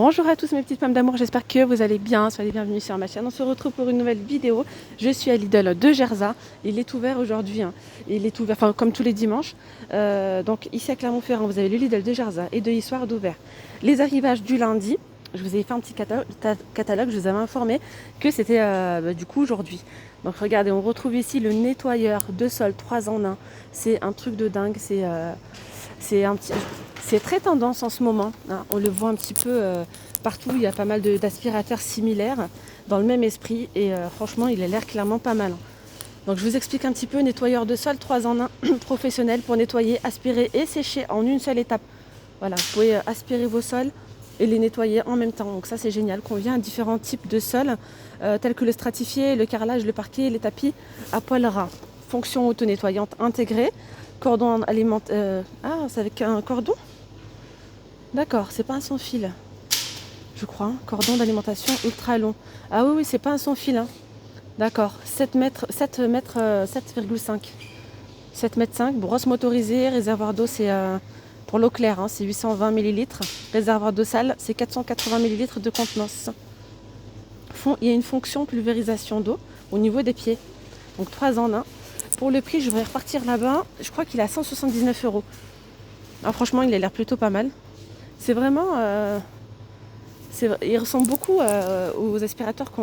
Bonjour à tous mes petites femmes d'amour, j'espère que vous allez bien, soyez les bienvenus sur ma chaîne. On se retrouve pour une nouvelle vidéo. Je suis à Lidl de Gerza, il est ouvert aujourd'hui, il est ouvert comme tous les dimanches. Donc ici à Clermont-Ferrand, vous avez le Lidl de Gerza et de Histoire d'ouvert. Les arrivages du lundi, je vous ai fait un petit catalogue, je vous avais informé que c'était du coup aujourd'hui. Donc regardez, on retrouve ici le nettoyeur de sol 3 en 1, c'est un truc de dingue, c'est très tendance en ce moment, hein. On le voit un petit peu partout, il y a pas mal d'aspirateurs similaires dans le même esprit et franchement il a l'air clairement pas mal. Donc je vous explique un petit peu, nettoyeur de sol 3 en 1 professionnel pour nettoyer, aspirer et sécher en une seule étape. Voilà, vous pouvez aspirer vos sols et les nettoyer en même temps. Donc ça c'est génial, convient à différents types de sols tels que le stratifié, le carrelage, le parquet, les tapis à poil ras. Fonction auto-nettoyante intégrée. Cordon alimentaire. Ah, c'est avec un cordon? D'accord, c'est pas un sans fil. Je crois. Cordon d'alimentation ultra long. Ah oui, c'est pas un sans fil. D'accord. 7 mètres, 7,5. 7 mètres 5. Brosse motorisée. Réservoir d'eau, c'est pour l'eau claire, c'est 820 ml. Réservoir d'eau sale, c'est 480 ml de contenance. Il y a une fonction pulvérisation d'eau au niveau des pieds. Donc 3 en 1. Pour le prix, je vais repartir là-bas. Je crois qu'il est à 179 €. Ah, franchement, il a l'air plutôt pas mal. C'est vraiment... il ressemble beaucoup aux aspirateurs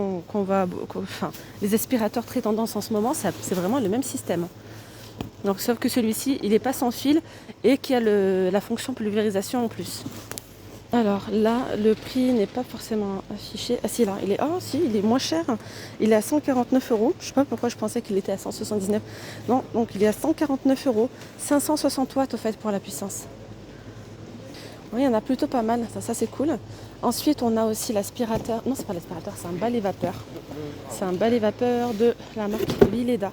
les aspirateurs très tendance en ce moment, c'est vraiment le même système. Donc, sauf que celui-ci, il n'est pas sans fil et qui a la fonction pulvérisation en plus. Alors là, le prix n'est pas forcément affiché. Ah si, là, il est moins cher. Il est à 149 €. Je ne sais pas pourquoi je pensais qu'il était à 179. Non, donc il est à 149 €. 560 watts au fait pour la puissance. Oui, il y en a plutôt pas mal. Ça c'est cool. Ensuite, on a aussi l'aspirateur. Non, c'est pas l'aspirateur, c'est un balai vapeur. C'est un balai vapeur de la marque Vileda.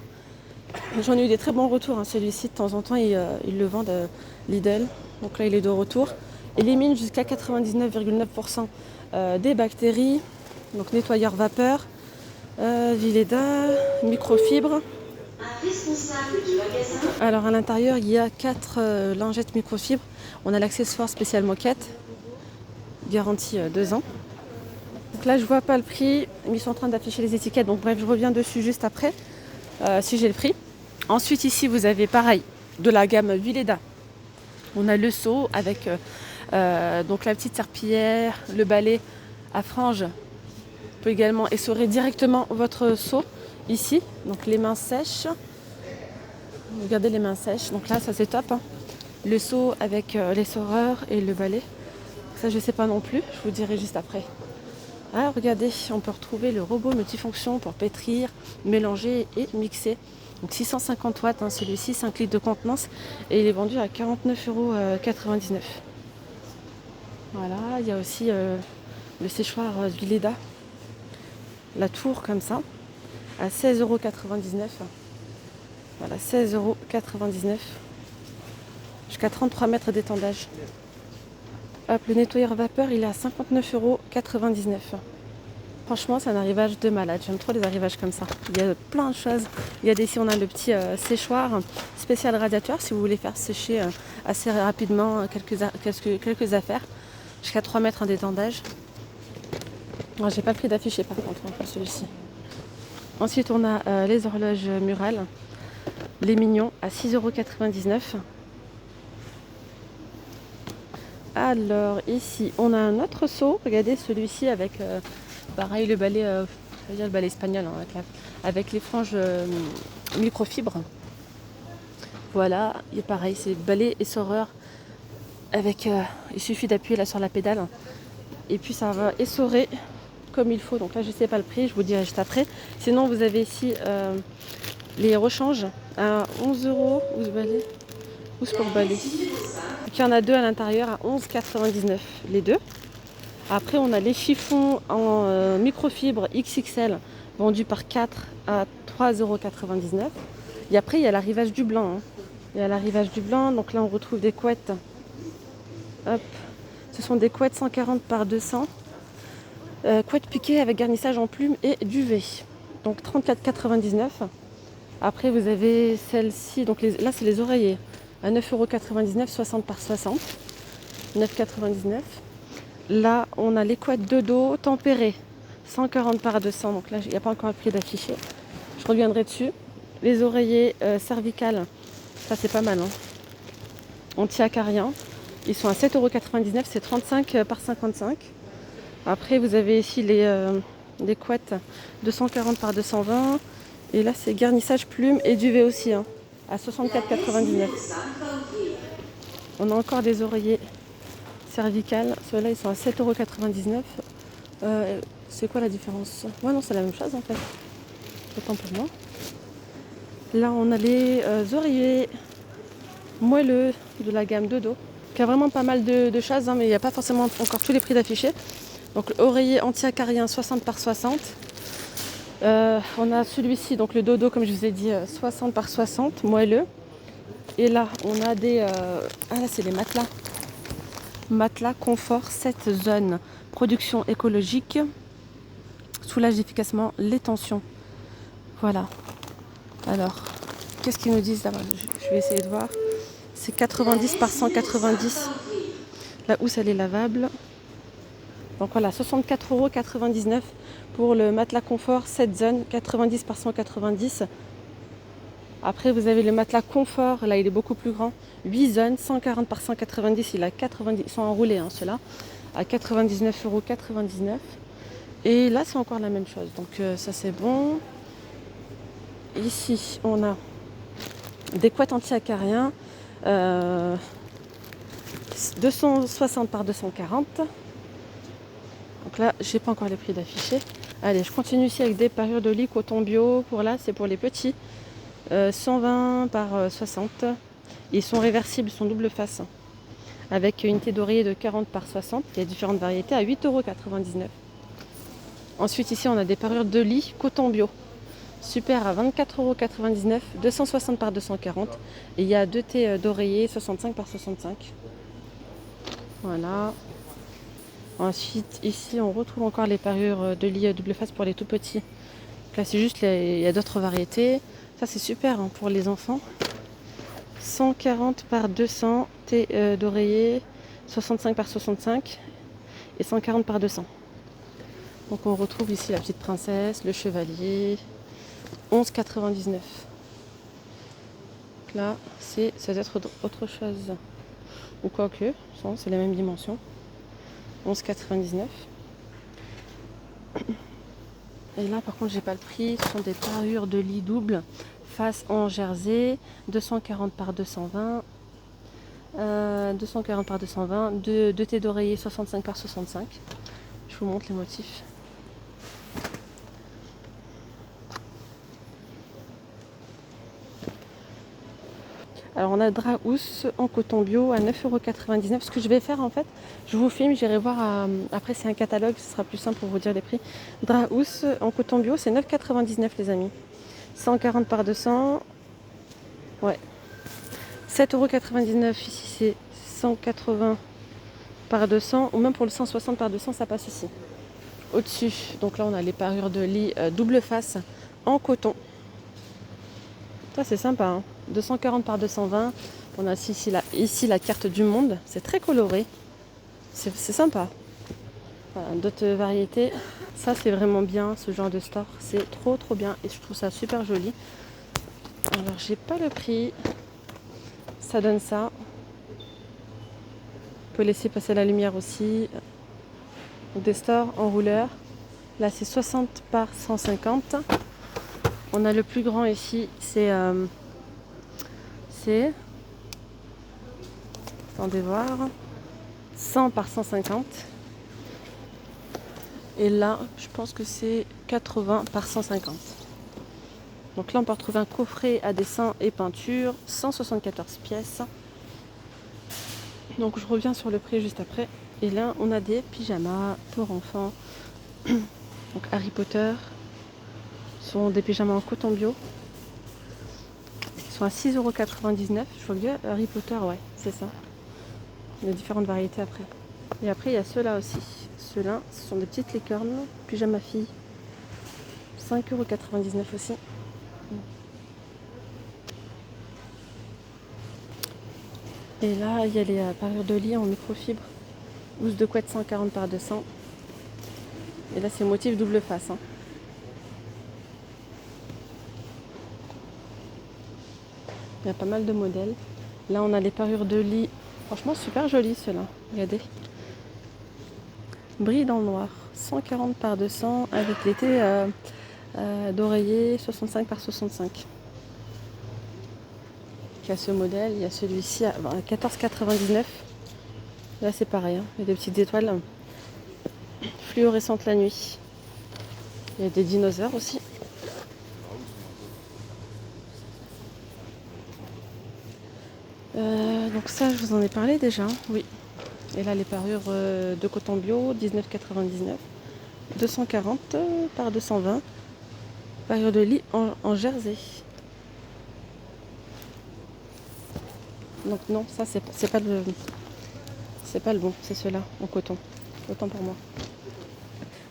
J'en ai eu des très bons retours. Celui-ci, de temps en temps, ils le vendent Lidl. Donc là, il est de retour. Élimine jusqu'à 99,9% des bactéries. Donc nettoyeur vapeur, Vileda, microfibre. Alors à l'intérieur, il y a 4 lingettes microfibres. On a l'accessoire spécial moquette, garantie 2 ans. Donc là, je vois pas le prix, mais ils sont en train d'afficher les étiquettes. Donc bref, je reviens dessus juste après, si j'ai le prix. Ensuite, ici, vous avez pareil, de la gamme Vileda. On a le seau avec donc la petite serpillière, le balai à franges. On peut également essorer directement votre seau ici. Donc les mains sèches. Regardez les mains sèches. Donc là, ça c'est top. Le seau avec l'essoreur et le balai. Ça, je ne sais pas non plus. Je vous dirai juste après. Ah, regardez, on peut retrouver le robot multifonction pour pétrir, mélanger et mixer. Donc 650 watts, celui-ci, 5 litres de contenance. Et il est vendu à 49,99 €. Voilà, il y a aussi le séchoir Vileda. La tour comme ça, à 16,99 €. Voilà, 16,99 €. Jusqu'à 33 mètres d'étendage. Hop, le nettoyeur vapeur, il est à 59,99 €. Franchement, c'est un arrivage de malade. J'aime trop les arrivages comme ça. Il y a plein de choses. Il y a ici, on a le petit séchoir spécial radiateur si vous voulez faire sécher assez rapidement quelques affaires. Jusqu'à 3 mètres d'étendage. J'ai pas le prix d'afficher par contre pour celui-ci. Ensuite, on a les horloges murales. Les mignons à 6,99 €. Alors ici, on a un autre seau. Regardez celui-ci avec pareil le balai, le balai espagnol avec les franges microfibres. Voilà, il est pareil, c'est balai essoreur avec. Il suffit d'appuyer là sur la pédale et puis ça va essorer comme il faut. Donc là, je sais pas le prix, je vous dirai juste après. Sinon, vous avez ici les rechanges à 11 € ou pour balai. Donc, il y en a 2 à l'intérieur à 11,99 € les deux. Après, on a les chiffons en microfibre XXL vendus par 4 à 3,99 €. Et après, il y a l'arrivage du blanc. Il y a l'arrivage du blanc. Donc là, on retrouve des couettes. Hop. Ce sont des couettes 140 par 200. Couettes piquées avec garnissage en plumes et duvet. Donc 34,99 €. Après, vous avez celle-ci. Donc là, c'est les oreillers. À 9,99 €, 60 par 60. 9,99 €. Là, on a les couettes de dos tempérées, 140 par 200. Donc là, il n'y a pas encore le prix d'affiché. Je reviendrai dessus. Les oreillers cervicales, ça c'est pas mal. Hein. Anti-acariens. Ils sont à 7,99 €, c'est 35 par 55. Après, vous avez ici des couettes 240 par 220. Et là, c'est garnissage plume et duvet aussi, hein, à 64,99 €. On a encore des oreillers cervicales. Ceux-là, ils sont à 7,99 €. C'est quoi la différence? Ouais, non, c'est la même chose en fait. Autant pour moi. Là, on a les oreillers moelleux de la gamme Dodo, qui a vraiment pas mal de choses, hein, mais il n'y a pas forcément encore tous les prix d'affichés. Donc, oreiller anti-acarien 60 par 60. On a celui-ci, donc le Dodo, comme je vous ai dit, 60 par 60, moelleux. Et là, on a des... Ah là, c'est les matelas. Matelas confort 7 zones. Production écologique. Soulage efficacement les tensions. Voilà. Alors, qu'est-ce qu'ils nous disent là-bas? Je vais essayer de voir. C'est 90 par 190. La housse, elle est lavable. Donc voilà, 64,99 € pour le matelas confort 7 zones, 90 par 190. Après, vous avez le matelas confort, là il est beaucoup plus grand, 8 zones, 140 par 190, il a 90, ils sont enroulés hein, ceux-là, à 99,99 €. Et là, c'est encore la même chose, donc ça c'est bon. Ici, on a des couettes anti-acariens, 260 par 240. Donc là, j'ai pas encore les prix d'affiché. Allez, je continue ici avec des parures de lit coton bio. Pour là, c'est pour les petits. 120 par 60. Ils sont réversibles, ils sont double face. Avec unité d'oreiller de 40 par 60. Il y a différentes variétés à 8,99 €. Ensuite, ici, on a des parures de lit coton bio. Super à 24,99 €, 260 par 240. Et il y a 2 T d'oreiller 65 par 65. Voilà. Ensuite, ici, on retrouve encore les parures de lit double face pour les tout petits. Donc là, c'est juste, il y a d'autres variétés. Ça, c'est super hein, pour les enfants. 140 par 200 T d'oreiller, 65 par 65 et 140 par 200. Donc, on retrouve ici la petite princesse, le chevalier, 11,99 €. Là, ça doit être autre chose. Ou quoi que, c'est la même dimension. 11,99 €. Et là, par contre, j'ai pas le prix. Ce sont des parures de lit double face en jersey, 240 par 220. 240 par 220. 2 T d'oreiller 65 par 65. Je vous montre les motifs. Alors on a drap housse en coton bio à 9,99 €. Ce que je vais faire en fait, je vous filme, j'irai voir après c'est un catalogue, ce sera plus simple pour vous dire les prix. Drap housse en coton bio, c'est 9,99 € les amis. 140 par 200. Ouais. 7,99 € ici, c'est 180 par 200 ou même pour le 160 par 200, ça passe ici. Au-dessus, donc là on a les parures de lit double face en coton. Ça c'est sympa, hein. 240 par 220. On a ici la carte du monde. C'est très coloré. C'est sympa. Voilà, d'autres variétés. Ça c'est vraiment bien ce genre de store. C'est trop bien et je trouve ça super joli. Alors j'ai pas le prix. Ça donne ça. On peut laisser passer la lumière aussi. Des stores en rouleur. Là c'est 60 par 150. On a le plus grand ici, c'est attendez voir, 100 par 150. Et là, je pense que c'est 80 par 150. Donc là, on peut retrouver un coffret à dessin et peinture, 174 pièces. Donc je reviens sur le prix juste après. Et là, on a des pyjamas pour enfants. Donc Harry Potter. Ce sont des pyjamas en coton bio. Ils sont à 6,99 €. Je vois bien Harry Potter, ouais, c'est ça. Il y a différentes variétés après. Et après, il y a ceux-là aussi. Ceux-là, ce sont des petites licornes, pyjama fille. 5,99 € aussi. Et là, il y a les parures de lit en microfibre. Housse de couette 140 par 200. Et là, c'est motif double face. Hein. Il y a pas mal de modèles. Là, on a les parures de lit. Franchement, super joli ceux-là. Regardez. Brille dans le noir. 140 par 200 avec l'été d'oreiller 65 par 65. Il y a ce modèle. Il y a celui-ci à 14,99. Là, c'est pareil. Hein. Il y a des petites étoiles fluorescentes la nuit. Il y a des dinosaures aussi. Donc ça, je vous en ai parlé déjà. Oui. Et là, les parures de coton bio, 19,99. 240 par 220. Parure de lit en jersey. Donc non, ça c'est pas le bon, c'est ceux-là en coton. Autant pour moi.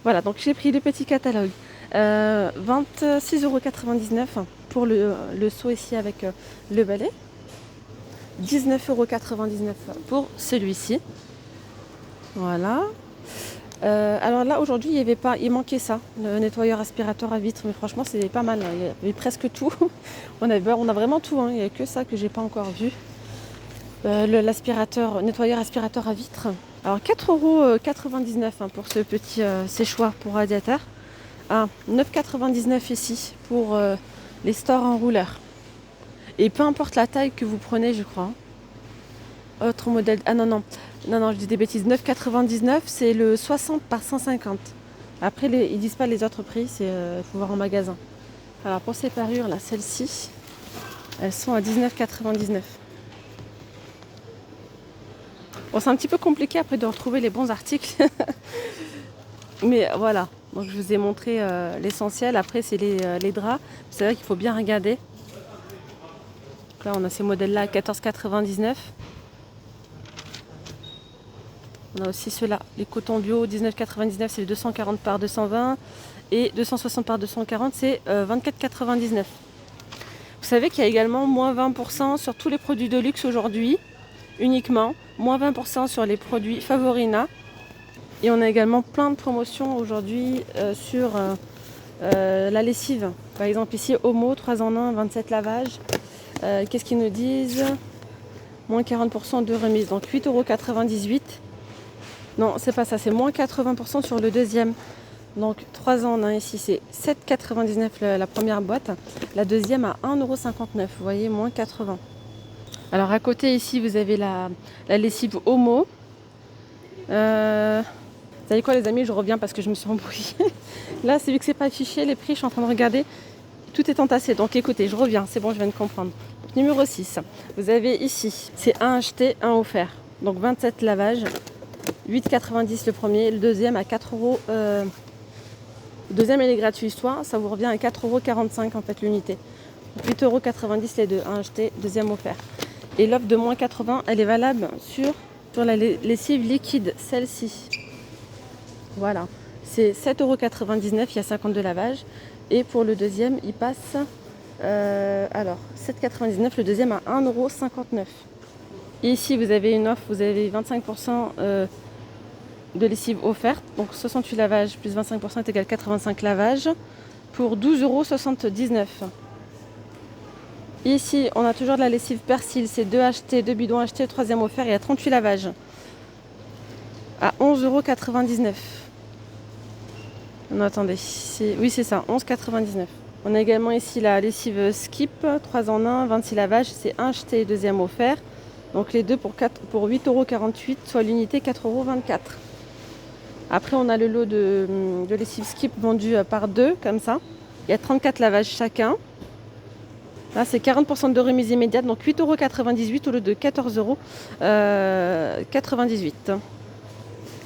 Voilà, donc j'ai pris le petit catalogue. 26,99 € pour le seau ici avec le balai. 19,99 € pour celui-ci. Voilà. Alors là aujourd'hui il manquait ça, le nettoyeur aspirateur à vitre, mais franchement c'était pas mal, il y avait presque tout. on a vraiment tout, hein. Il n'y a que ça que j'ai pas encore vu. Nettoyeur aspirateur à vitre. Alors 4,99 € pour ce petit séchoir pour radiateur. 9,99 € ici pour les stores en rouleur. Et peu importe la taille que vous prenez, je crois. Autre modèle. Ah non, je dis des bêtises. 9,99 € c'est le 60 par 150. Après, ils disent pas les autres prix, il faut voir en magasin. Alors pour ces parures là, celles-ci, elles sont à 19,99 €. Bon, c'est un petit peu compliqué après de retrouver les bons articles. Mais voilà, donc je vous ai montré l'essentiel. Après, c'est les draps. C'est vrai qu'il faut bien regarder. Donc là, on a ces modèles-là à 14,99 €. On a aussi ceux-là, les cotons bio, 19,99 €, c'est les 240 par 220. Et 260 par 240, c'est 24,99 €. Vous savez qu'il y a également moins 20% sur tous les produits de luxe aujourd'hui, uniquement. Moins 20% sur les produits Favorina. Et on a également plein de promotions aujourd'hui sur la lessive. Par exemple ici, Omo, 3 en 1, 27 lavages. Qu'est-ce qu'ils nous disent? Moins 40% de remise, donc 8,98 €. Non, c'est pas ça, c'est moins 80% sur le deuxième. Donc 3 en 1 ici, c'est 7,99 € la première boîte. La deuxième à 1,59 €. Vous voyez, moins 80. Alors à côté ici, vous avez la lessive Omo. Vous savez quoi les amis, je reviens parce que je me suis embrouillée. Là, c'est vu que c'est pas affiché, les prix, je suis en train de regarder. Tout est entassé. Donc écoutez, je reviens, c'est bon, je viens de comprendre. Donc, numéro 6, vous avez ici, c'est un acheté, un offert. Donc 27 lavages. 8,90 € le premier, le deuxième à 4 €. Le deuxième il est gratuit, soit ça vous revient à 4,45 € en fait l'unité. 8,90 € les deux, un acheté, deuxième offert. Et l'offre de moins 80, elle est valable sur la lessive liquide, celle-ci. Voilà, c'est 7,99 €, il y a 52 lavages. Et pour le deuxième, il passe, 7,99 € le deuxième à 1,59 €. Ici, vous avez une offre, vous avez 25% de lessive offerte. Donc 68 lavages plus 25% est égal à 85 lavages pour 12,79 €. Ici, on a toujours de la lessive persil. C'est 2 achetés, 2 bidons achetés, troisième offert. Il y a 38 lavages à 11,99 €. Non, attendez. Oui, c'est ça, 11,99 €. On a également ici la lessive Skip, 3 en 1, 26 lavages. C'est 1 acheté, deuxième offert. Donc les deux pour 8,48 €, soit l'unité 4,24 €. Après, on a le lot de lessive Skip vendu par deux, comme ça. Il y a 34 lavages chacun. Là, c'est 40% de remise immédiate, donc 8,98 € au lieu de 14,98 €.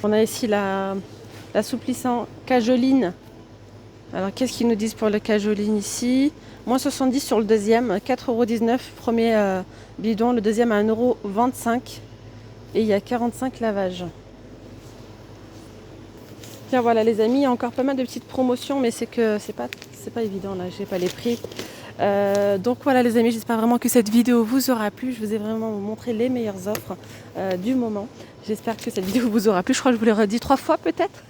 On a ici l'assouplissant cajoline. Alors, qu'est-ce qu'ils nous disent pour le cajoline ici? Moins 70 sur le deuxième, 4,19 €, premier bidon, le deuxième à 1,25 €. Et il y a 45 lavages. Tiens, voilà les amis, il y a encore pas mal de petites promotions, mais c'est pas évident là, j'ai pas les prix. Donc voilà les amis, j'espère vraiment que cette vidéo vous aura plu. Je vous ai vraiment montré les meilleures offres du moment. J'espère que cette vidéo vous aura plu. Je crois que je vous l'ai redit 3 fois peut-être.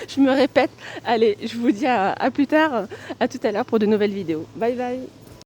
Je me répète. Allez, je vous dis à plus tard, à tout à l'heure pour de nouvelles vidéos. Bye bye.